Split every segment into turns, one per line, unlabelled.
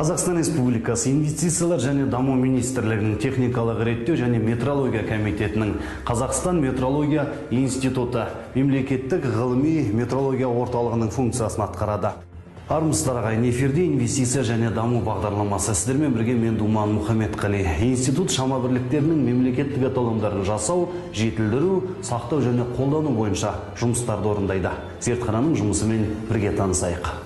Қазақстан Республикасы инвестициялар және даму министрлігінің техникалық реттеу және метрология комитетінің Қазақстан метрология институты мемлекеттік ғылыми метрология орталығының функциясын атқарады. Армысыздар ағайын, эфирде инвестиция және даму бағдарламасы. Сіздермен бірге мен Думан Мұхаммедқали. Институт шама бірліктерінің мемлекеттік эталондарын жасау, жетілдіру, сақтау және қолдану бойынша жұмыстарды орындайды. Зертхананың жұмысымен бірге танысайық.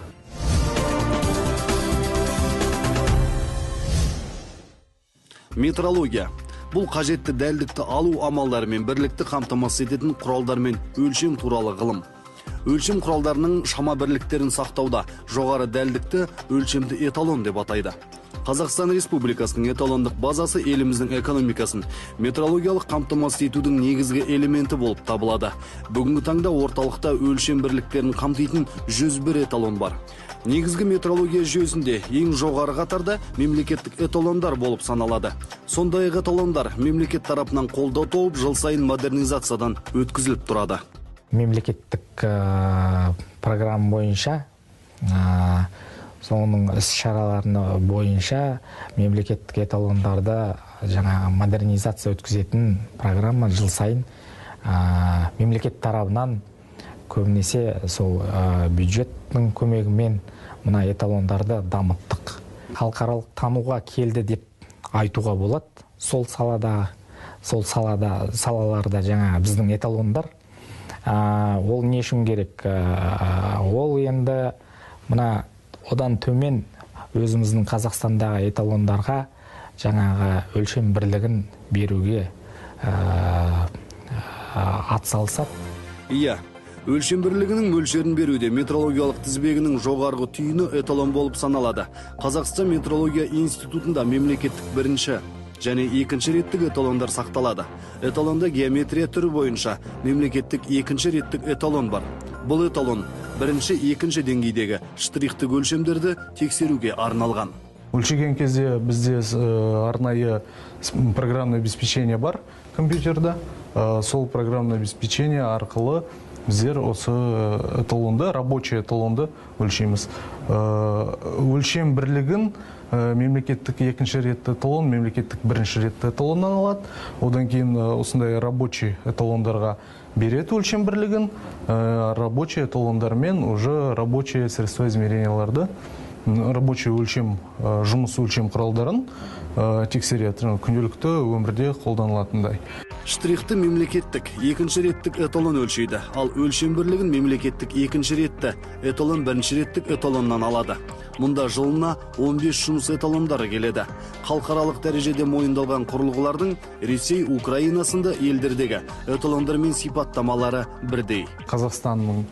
Метрология. Бұл қажетті дәлдікті алу амалдарымен бірлікті қамтамасыз ететін құралдар мен өлшем туралы ғылым. Өлшем құралдарының шама бірліктерін сақтауда жоғары дәлдікті өлшемді эталон деп атайды. Қазақстан Республикасының эталондық базасы еліміздің экономикасын метрологиялық қамтамасыз етудің негізгі элементі болып табылады. Бүгінгі таңда орталықта өлшем бірліктерін қамтитын 101 эталон бар. Негізгі метрология жүйесінде ең жоғары қатарда мемлекеттік эталондар болып саналады. Сондай эталондар мемлекет тарапынан қолдау тауып, жыл сайын модернизациядан өткізіліп тұрады.
Мемлекеттік программа бойынша, соның іс-шараларына бойынша мемлекеттік эталондарды жаңа модернизация өткізетін программа жыл сайын мемлекет тарапынан көбінесе сол бюджеттің көмегімен мына эталондарды дамыттық. Халықаралық тануға келді деп айтуға болады. Сол салаларда жаңа біздің эталондар. Ол не үшін керек? Ол енді мына одан төмен өзіміздің Қазақстандағы эталондарға жаңағы өлшем бірлігін беруге атсалысады.
Иә. Өлшем бірлігінің мөлшерін беруде метрологиялық тізбегінің жоғарғы түйіні эталон болып саналады. Қазақстан метрология институтында мемлекеттік бірінші және екінші реттік эталондар сақталады. Эталонда геометрия түрі бойынша мемлекеттік екінші реттік эталон бар. Бұл эталон бірінші, екінші деңгейдегі штрихтік өлшемдерді тексеруге арналған.
Өлшеген кезде бізде арнайы программное обеспечение бар компьютерда. Сол программное обеспечение арқылы біздер осы эталонды, рабочий эталонды өлшейміз. Өлшем бірлігін мемлекеттік екінші ретті эталон, мемлекеттік бірінші ретті эталоннан алады. Одан кейін осындай рабочий эталондарға береді өлшем бірлігін. Рабочий эталондармен уже рабочие средства измеренияларды, рабочий өлшем, жұмыс өлшем құралдарын тексереді, күнделікті өмірде қолданылатындай.
Штрихті мемлекеттік екінші реттік эталон өлшейді, ал өлшем бірлігін мемлекеттік екінші ретті эталон бірінші реттік эталоннан алады. Мұнда жылына 15 жұмыс эталондары келеді. Халықаралық дәрежеде мойындалған құрылғылардың Ресей, Украина сынды елдердегі эталондармен сипаттамалары бірдей.
Қазақстанның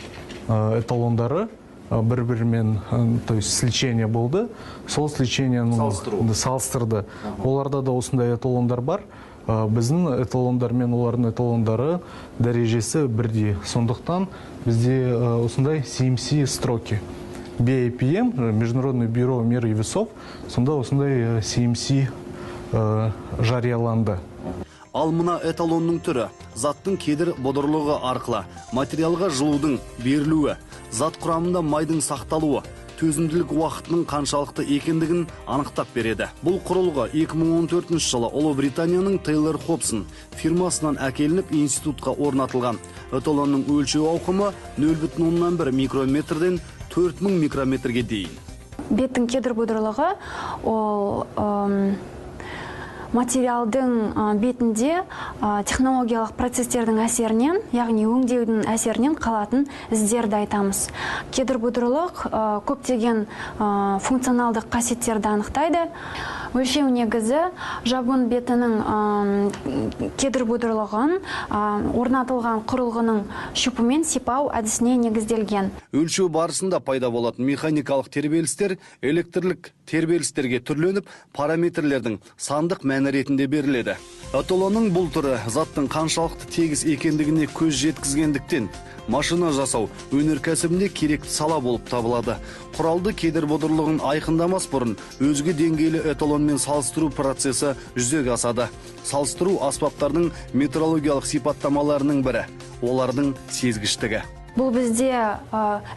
эталондары бір-бірімен, то есть сличение болды. Сол сличениені салыстырды. Оларда да осындай эталондар бар. Біздің эталондар мен олардың эталондары дәрежесі бірдей. Сондықтан бізде осындай CMC строки. BAPM, Международный бюро мер и весов, сонда осындай CMC жарияланды.
Ал мына эталонның түрі заттың кедір бодырлығы арқылы материалға жылудың берілуі, зат құрамында майдың сақталуы, төзімділік уақытының қаншалықты екендігін анықтап береді. Бұл құрылғы 2014 жылы Ұлыбританияның Тейлор Хобсон фирмасынан әкелініп институтқа орнатылған. Эталонның өлшеу ауқымы 0,1 микрометрден 4000 микрометрге дейін.
Беттің кедір бодырлығы ол материалдың бетінде технологиялық процестердің әсерінен, яғни өңдеудің әсерінен қалатын іздерді айтамыз. Кедір бодырлық көптеген функционалдық қасиеттерді анықтайды. Өлшеу негізі жабын бетінің кедір бодырлығын орнатылған құрылғының шүпімен сипау әдісіне негізделген.
Өлшеу барысында пайда болатын механикалық тербелістер электрлік тербелістерге түрленіп, параметрлердің сандық мәні ретінде беріледі. Эталонның бұл түрі заттың қаншалықты тегіс екендігіне көз жеткізгендіктен машина жасау өнеркәсібінде керекті сала болып табылады. Құралды кедір бодырлығын айқындамас бұрын өзге деңгейлі эталонмен салыстыру процесі жүзеге асады. Салыстыру аспаптардың метрологиялық сипаттамаларының бірі, олардың сезгіштігі.
Бұл бізде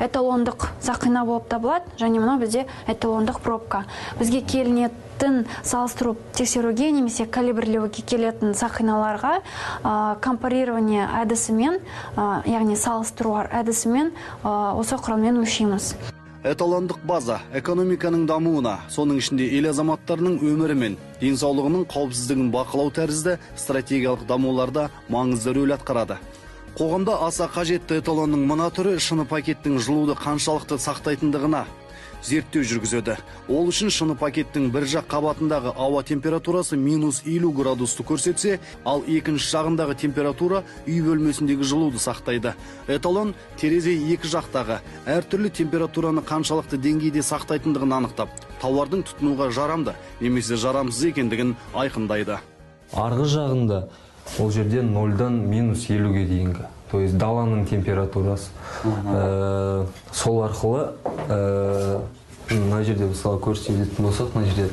эталондық сақина болып табылады, және мынау бізде эталондық пробка. Бізге келінетін салыстыру тексеруге немесе калибрлеуге келетін сақиналарға компарирование әдісімен, яғни салыстыру әдісімен осы құралмен өлшейміз.
Эталондық база экономиканың дамуына, соның ішінде ел азаматтарының өмірі мен денсаулығының қауіпсіздігін бақылау тәрізді стратегиялық дамуларда маңызды рөл атқарады. Қоғамда аса қажетті эталонның мына түрі шыны пакеттің жылуды қаншалықты сақтайтындығына зерттеу жүргізеді. Ол үшін шыны пакеттің бір жақ қабатындағы ауа температурасы -50 градусты көрсетсе, ал екінші жағындағы температура үй бөлмесіндегі жылуды сақтайды. Эталон терезе екі жақтағы әртүрлі температураны қаншалықты деңгейде сақтайтындығын анықтап, тауардың тұтынуға жарамды немесе жарамсыз екендігін айқындайды.
Арғы жағында ол жерде 0-дан -50-ге дейінгі. То есть даланың температурасы. Сол арқылы мына жерде мысалы көрсететін болсақ, мына жерде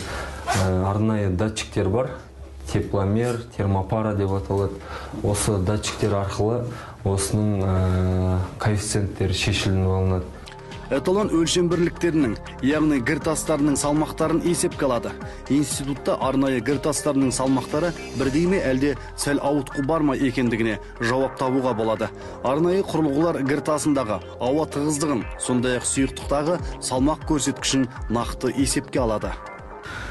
арнайы датчиктер бар. Тепломер, термопара деп аталады. Осы датчиктер арқылы осының коэффициенттері шешілініп алынады.
Эталон өлшем бірліктерінің, яғни гір-тастарының салмақтарын есепке алады. Институтта арнайы гір-тастарының салмақтары бірдей ме әлде сәл ауытқу бар ма екендігіне жауап табуға болады. Арнайы құрылғылар гір-тасындағы ауа тығыздығын, сондай-ақ сұйықтықтағы салмақ көрсеткішін нақты есепке алады.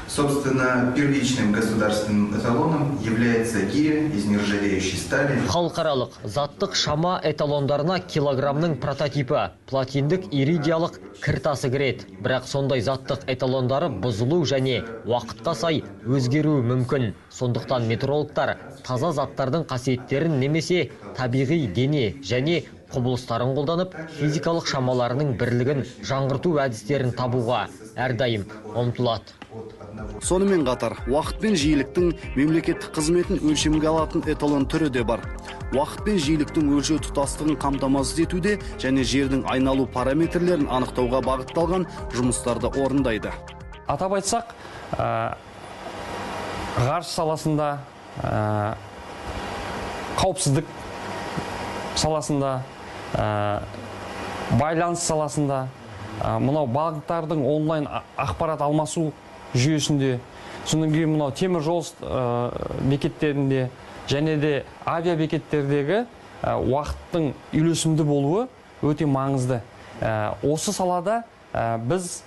Собственно, первичным государственным эталоном является гиря из нержавеющей стали.
Халықаралық заттық шама эталондарына килограммның прототипі платиндік иридиялық кіртасы кіреді. Бірақ сондай заттық эталондары бұзылу және уақытқа сай өзгеруі мүмкін. Сондықтан метрологтар таза заттардың қасиеттерін немесе табиғи дене және құбылыстарын қолданып, физикалық шамаларының бірлігін жаңғырту әдістерін табуға әрдайым ұмтылады.
Сонымен қатар, уақыт пен жиіліктің мемлекеттік қызметін өлшемге алатын эталон түрі де бар. Уақыт пен жиіліктің өлшеу тұтастығын қамтамасыз етуде және жердің айналу параметрлерін анықтауға бағытталған жұмыстарды орындайды.
Атап айтсақ, ғарыш саласында, қауіпсіздік саласында, байланыс саласында, мынау бағыттардың онлайн ақпарат алмасу жүйесінде, содан кейін мынау темір жол бекеттерінде және де авиа бекеттердегі уақыттың үйлесімді болуы өте маңызды. Осы салада біз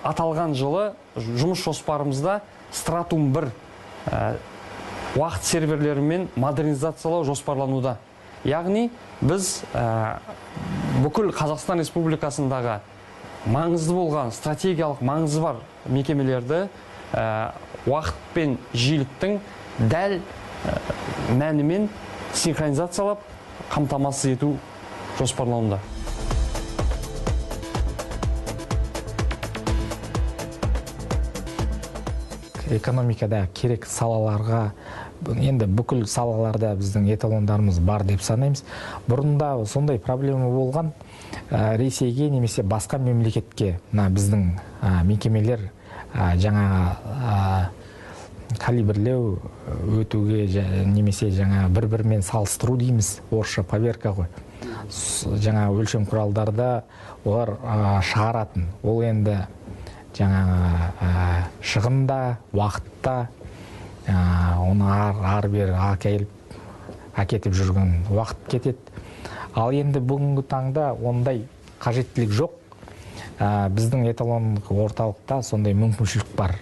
аталған жылы жұмыс жоспарымызда Stratum 1 уақыт серверлерімен модернизациялау жоспарлануда. Яғни біз бүкіл Қазақстан Республикасындағы маңызды болған, стратегиялық маңызы бар мекемелерді уақыт пен жиіліктің дәл мәнімен синхронизациялап қамтамасыз ету жоспарлануда.
Экономикада керек салаларға, енді бүкіл салаларда біздің эталондарымыз бар деп санаймыз. Бұрында сондай проблема болған, Ресейге немесе басқа мемлекетке біздің мекемелер жаңа калибрлеу өтуге немесе жаңа бір-бірмен салыстыру дейміз, орысша поверка ғой. Жаңа өлшем құралдарда олар шығаратын. Ол енді жаңа шығында, уақытта оны ар-бер әкетіп жүрген уақыт кетеді. Ал енді бүгінгі таңда ондай қажеттілік жоқ. Біздің эталондық орталықта сондай мүмкіншілік бар.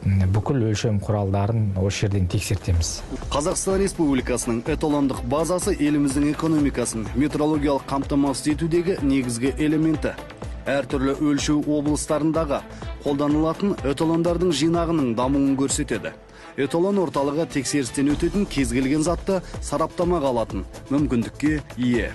Бүкіл өлшем құралдарын осы жерден тексертеміз.
Қазақстан Республикасының эталондық базасы еліміздің экономикасын метрологиялық қамтамасыз етудегі негізгі элементі. Әртүрлі өлшеу облыстарындағы қолданылатын эталондардың жинағының дамуын көрсетеді. Эталон орталығы тексерістен өтетін кез келген затты сараптамаға алатын мүмкіндікке ие.